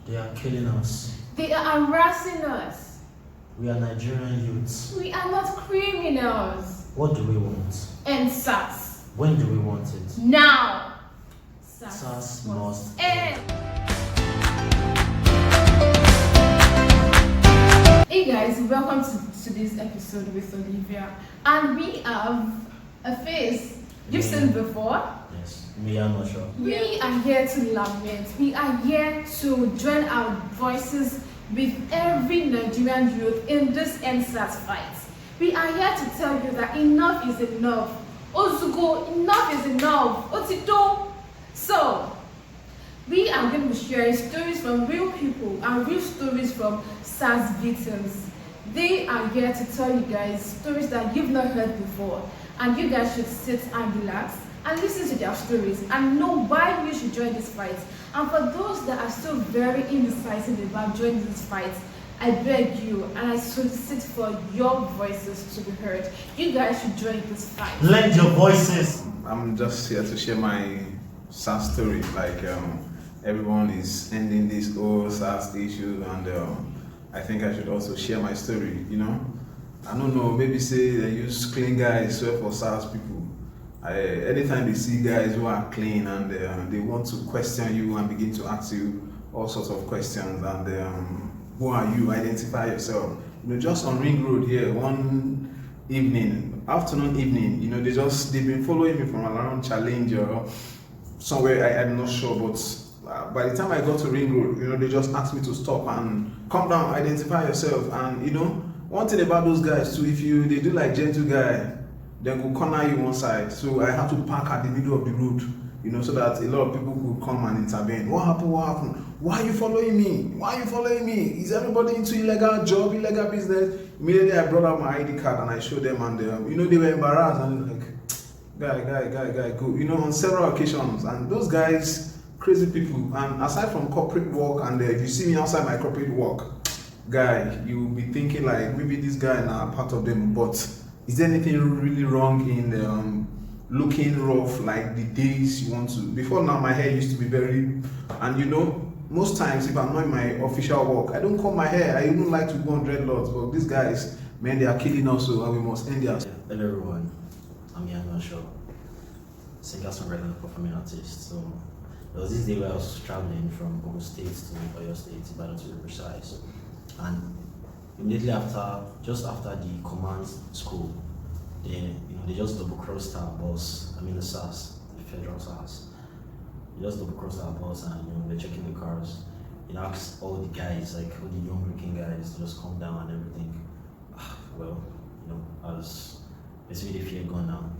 They are killing us. They are harassing us. We are Nigerian youths. We are not criminals. What do we want? And SARS. When do we want it? Now. SARS must end. end. Hey guys, welcome to this episode with Olivia. And we have a face you've seen before. Yes, me, I'm not sure. We are here to lament. We are here to join our voices with every Nigerian youth in this NSAS fight. We are here to tell you that enough is enough. Ozugo, enough is enough. Otito. So, we are going to be sharing stories from real people and real stories from SARS victims. They are here to tell you guys stories that you've not heard before. And you guys should sit and relax and listen to their stories and know why you should join this fight. And for those that are still very indecisive about joining this fight, I beg you and I solicit for your voices to be heard. You guys should join this fight. Lend your voices. I'm just here to share my sad story. Everyone is ending this whole SARS issue, and I think I should also share my story. I don't know. Maybe say they use clean guys swear for SARS people. Anytime they see guys who are clean and they want to question you and begin to ask you all sorts of questions, and who are you? Identify yourself. Just on Ring Road here, one afternoon evening, they've been following me from around Challenge or somewhere. I'm not sure, but by the time I got to Ring Road, they just asked me to stop and come down, identify yourself. And one thing about those guys too, if they do like gentle guy, they will corner you one side. So I had to park at the middle of the road, so that a lot of people could come and intervene. What happened? Why are you following me? Is everybody into illegal job, illegal business? Immediately I brought out my ID card and I showed them, and they were embarrassed and like, guy, go. On several occasions. And those guys, crazy people. And aside from corporate work, and if you see me outside my corporate work, guy, you will be thinking like maybe this guy now part of them. But is there anything really wrong in looking rough like the days you want to? Before now, my hair used to be very, and most times if I'm not in my official work, I don't comb my hair. I even like to go on dreadlocks. But these guys, man, they are killing us, so and we must end their. Hello everyone, I'm not sure. Singer, songwriter, and performing artist. So there was this day where I was traveling from Ogun State to Oyo State, Ibadan to be precise, and immediately just after the command school, they just double crossed our bus. The SARS, the federal SARS. They just double crossed our bus, and they're checking the cars. Asked all the guys, like all the young looking guys, to just come down and everything. Well, as basically the fear gone now.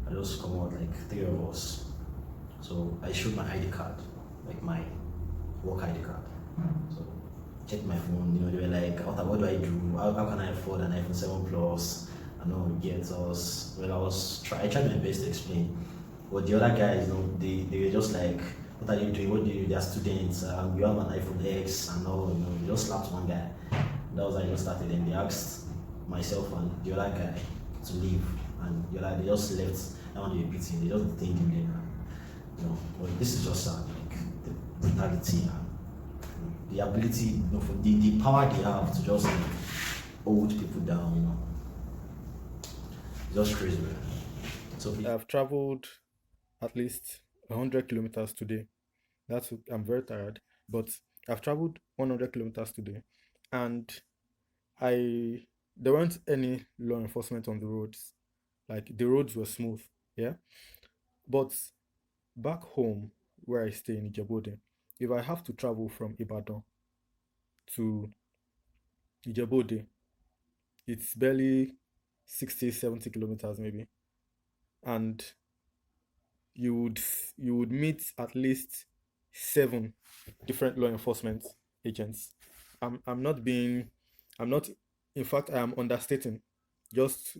I just come out like 3 of us. So I showed my ID card, like my work ID card. So checked my phone, they were like, what do I do? How can I afford an iPhone 7 Plus? I know get us. Well, I tried my best to explain. But the other guys, they were just like, what are you doing? What do you do? They're students. You have an iPhone X and all, they just slapped one guy. That was how I just started, and they asked myself and the other guy to leave, and they just left. I want to be beating. They just detained him there. But this is just like the brutality and the ability, for the power they have to just hold people down. It's just crazy, man. So I've traveled at least 100 kilometers today. I'm very tired, but I've traveled 100 kilometers today, and there weren't any law enforcement on the roads. Like the roads were smooth, yeah. But back home where I stay in Ijebu, if I have to travel from Ibadan to Ijebu, it's barely 60, 70 kilometers maybe, and you would meet at least 7 different law enforcement agents. I'm not being I'm not in fact I am understating, just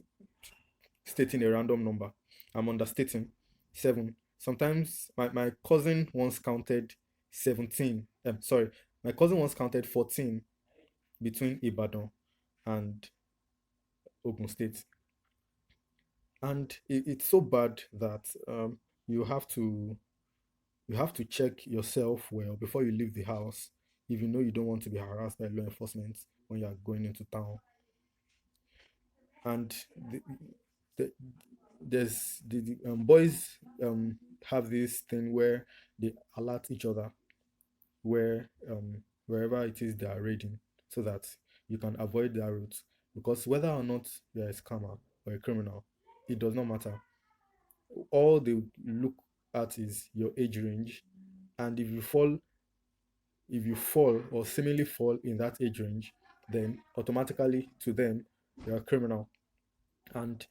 stating a random number. I'm understating. 7. Sometimes my cousin once counted 17. Sorry, my cousin once counted 14 between Ibadan and Ogun State. And it's so bad that you have to check yourself well before you leave the house. if you know you don't want to be harassed by law enforcement when you are going into town. And the, the boys have this thing where they alert each other where wherever it is they are raiding, so that you can avoid their route, because whether or not you're a scammer or a criminal, it does not matter. All they look at is your age range, and if you fall or seemingly fall in that age range, then automatically to them you're a criminal. And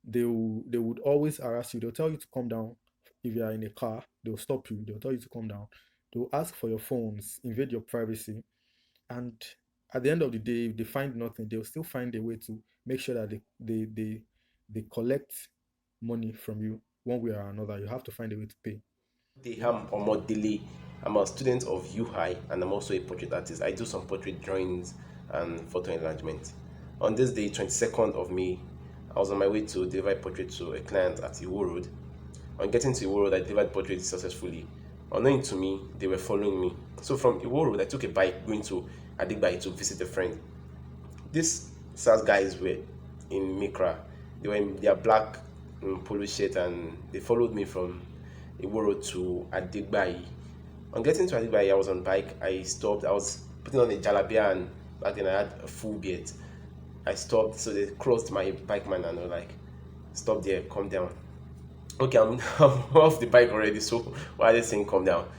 they would always harass you. They'll tell you to come down. If you are in a car, they'll stop you. They'll tell you to come down. They'll ask for your phones, invade your privacy, and at the end of the day, if they find nothing, they'll still find a way to make sure that they collect money from you one way or another. You have to find a way to pay. I'm Omodele. I'm a student of UI and I'm also a portrait artist. I do some portrait drawings and photo enlargement. On this day, 22nd of May, I was on my way to deliver a portrait to a client at Iwo Road. On getting to Iwo Road, I delivered portrait successfully. Unknowing to me, they were following me. So from Iwo Road, I took a bike going to Adigbai to visit a friend. These SARS guys were in Mikra. They were in their black polo shirt and they followed me from Iwo Road to Adigbai. On getting to Adigbai, I was on bike. I stopped. I was putting on a jalabia and back then I had a full beard. I stopped, so they crossed my bike man and they were like, "Stop there, calm down." Okay, I'm off the bike already, so why are they saying calm down?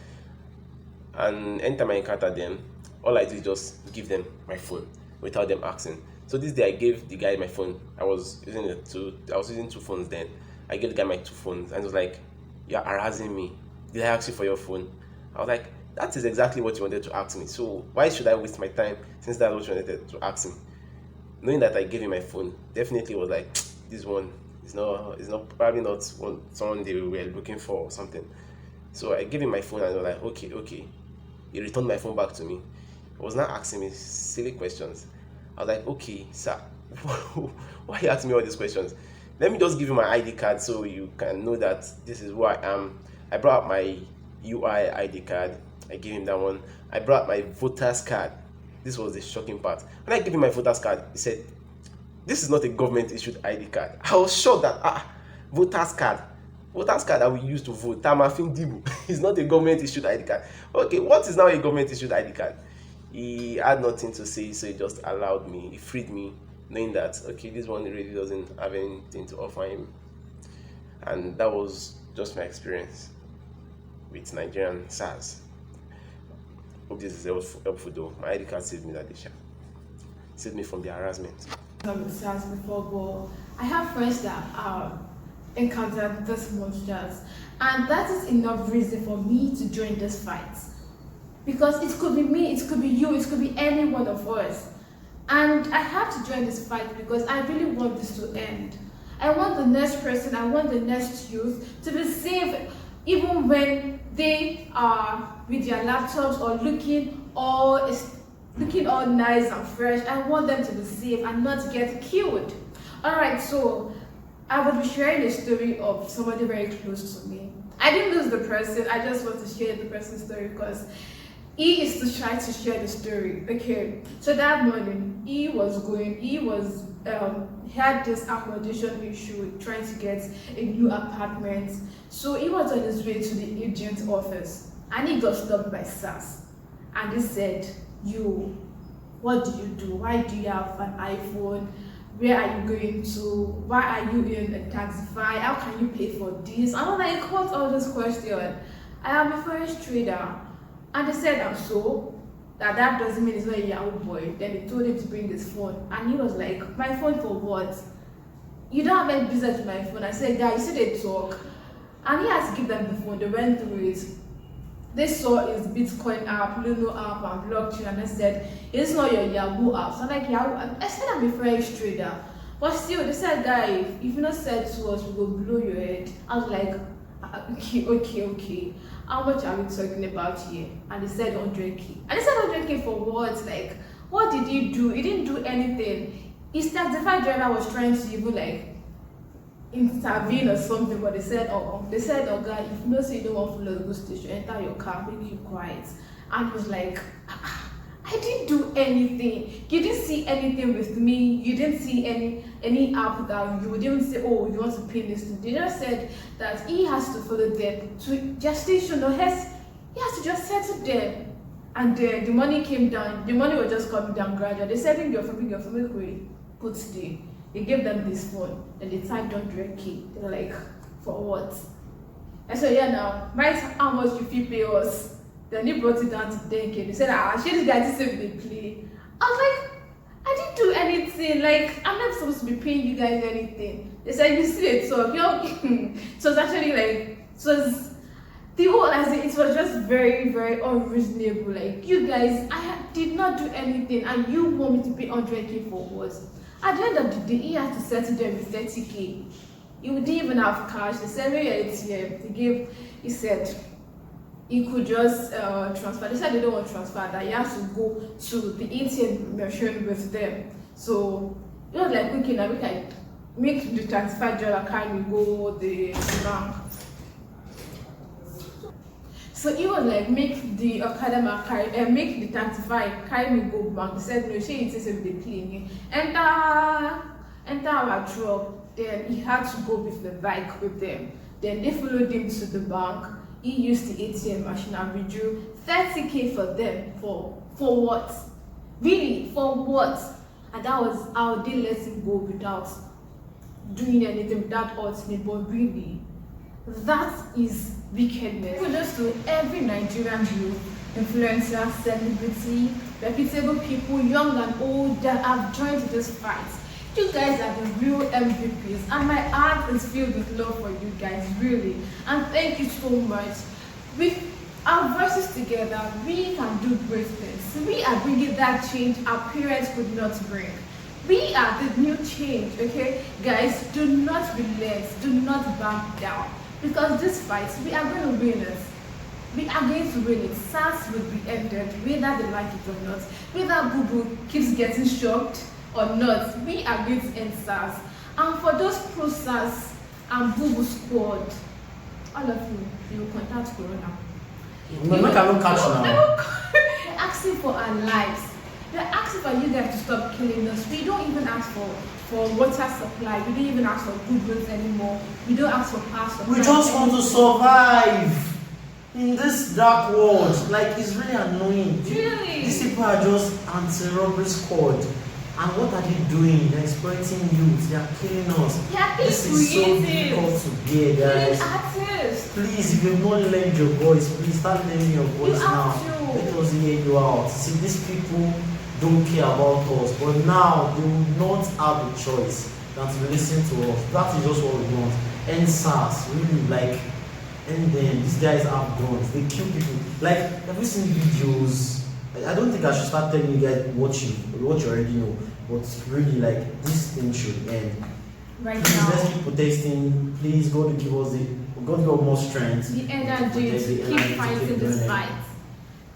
And anytime I encounter them, all I do is just give them my phone without them asking. So this day I gave the guy my phone. I was using two phones then. I gave the guy my two phones and he was like, "You're harassing me. Did I ask you for your phone?" I was like, "That is exactly what you wanted to ask me. So why should I waste my time since that's what you wanted to ask me?" Knowing that I gave him my phone, definitely was like, this one is not probably not someone they were looking for or something. So I gave him my phone and they were like, okay. He returned my phone back to me. He was not asking me silly questions. I was like, "Okay, sir, why are you asking me all these questions? Let me just give you my ID card so you can know that this is who I am." I brought out my UI ID card. I gave him that one. I brought my voter's card. This was the shocking part. When I gave him my voter's card, he said, "This is not a government issued ID card." I was shocked that voter's card that we use to vote, Tamafin Dibu, is not a government issued ID card. Okay, what is now a government issued ID card? He had nothing to say, so he just allowed me. He freed me, knowing that okay, this one really doesn't have anything to offer him. And that was just my experience with Nigerian SARS. Hope this is helpful though. My ID card saved me that day. Saved me from the harassment. With SARS before, but I have friends that encountered these monsters, and that is enough reason for me to join this fight. Because it could be me, it could be you, it could be any one of us. And I have to join this fight because I really want this to end. I want the next person, I want the next youth to be safe, even when they are with their laptops or looking all nice and fresh. I want them to be safe and not get killed. Alright, so I will be sharing a story of somebody very close to me. I didn't lose the person, I just want to share the person's story because he is to try to share the story. Okay, so that morning he had this accommodation issue, trying to get a new apartment. So he was on his way to the agent's office and he got stopped by SARS. And they said, "You, what do you do? Why do you have an iPhone? Where are you going to? Why are you in a Taxify? How can you pay for this?" And I'm like, "What all this question? I am a forex trader." And they said, "I'm so that doesn't mean it's not a Yahoo boy." Then they told him to bring his phone. And he was like, "My phone for what? You don't have any business with my phone." I said, "Guys, you see they talk." And he had to give them the phone. They went through it. They saw his Bitcoin app, Luno app, and blockchain, and they said, "It's not your Yahoo app." So I'm like, "Yahoo?" I said, "I'm a forex trader." But still, they said, "Guy, if you not said to us, we will blow your head." I was like, okay. How much are we talking about here? And they said 100K. And they said 100K for what? Like, what did he do? He didn't do anything. His taxify driver was trying to even like intervene or something, but they said, "Oh, guy, if you know say you don't want to follow the station, enter your car, make you quiet." And he was like, I didn't do anything. You didn't see anything with me. You didn't see any app that you would even say, oh, you want to pay this. They just said that he has to follow them to gestation, or else he has to just settle them. And then the money came down. The money was just coming down gradually. They said, bring your phone, put today. They gave them this phone, and they typed 100K. They were like, for what? And so yeah, now write how much you feel pay us. Then they brought it down to 10K. They said, she this guy just said they play. I was like, I didn't do anything. Like, I'm not supposed to be paying you guys anything. They said, you see it talk. So it's actually like, the whole, as it was just very, very unreasonable. Like, you guys, did not do anything, and you want me to pay 100K for what? At the end of the day, he had to settle them with 30K. He didn't even have cash. They said, where your ATM? He said, he could just transfer. They said they don't want to transfer, that he has to go to the ATM machine with them. So it was like, okay, now we can make the $35 carry me go the bank. So he was like, make the academic carry, make the 35 carry me go bank. He said no, she says if they clean. Enter our truck. Then he had to go with the bike with them. Then they followed him to the bank. He used the ATM machine and withdrew 30K for them. For what? Really? For what? And that was how they let him go without doing anything, without hurting me. But really, that is wickedness. Kudos to every Nigerian youth, influencer, celebrity, reputable people, young and old, that have joined this fight. You guys are the real MVPs, and my heart is filled with love for you guys, really. And thank you so much. With our voices together, we can do great things. We are bringing that change our parents could not bring. We are the new change, okay? Guys, do not relent, do not back down. Because this fight, we are going to win it. We are going to win it. SARS will be ended, whether they like it or not. Whether Boo keeps getting shocked or not, we are going to end SARS. And for those pro SARS and Boo squad, all of you will contact Corona. No, I cannot catch now. They're asking for our lives. They're asking for you guys to stop killing us. We don't even ask for water supply. We don't even ask for good roads anymore. We don't ask for power supply. We just want to survive in this dark world. Like, it's really annoying. Really? These people are just anti-robbery squad. And what are they doing? They're exploiting youth. They are killing us. This is so difficult to bear, guys. Artists. Please, if you've not learned your voice, please start learning your voice now. Let us hear you out. See, these people don't care about us, but now they will not have a choice than to listen to us. That is just what we want. End SARS, really, like, and then these guys have guns. They kill people. Like, have you seen videos? I don't think I should start telling you guys what you already know, but really, like, this thing should end. Right Please, now. let's keep protesting. Please, God give us more strength. The energy to keep fighting this fight.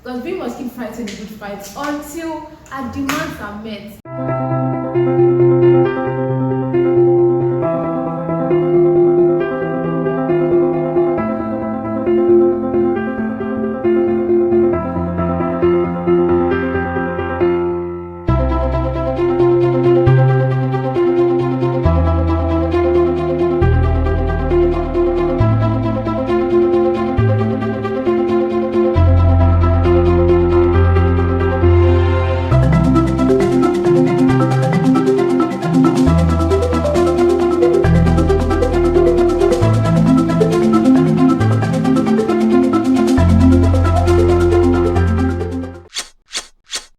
Because we must keep fighting the good fight until our demands are met.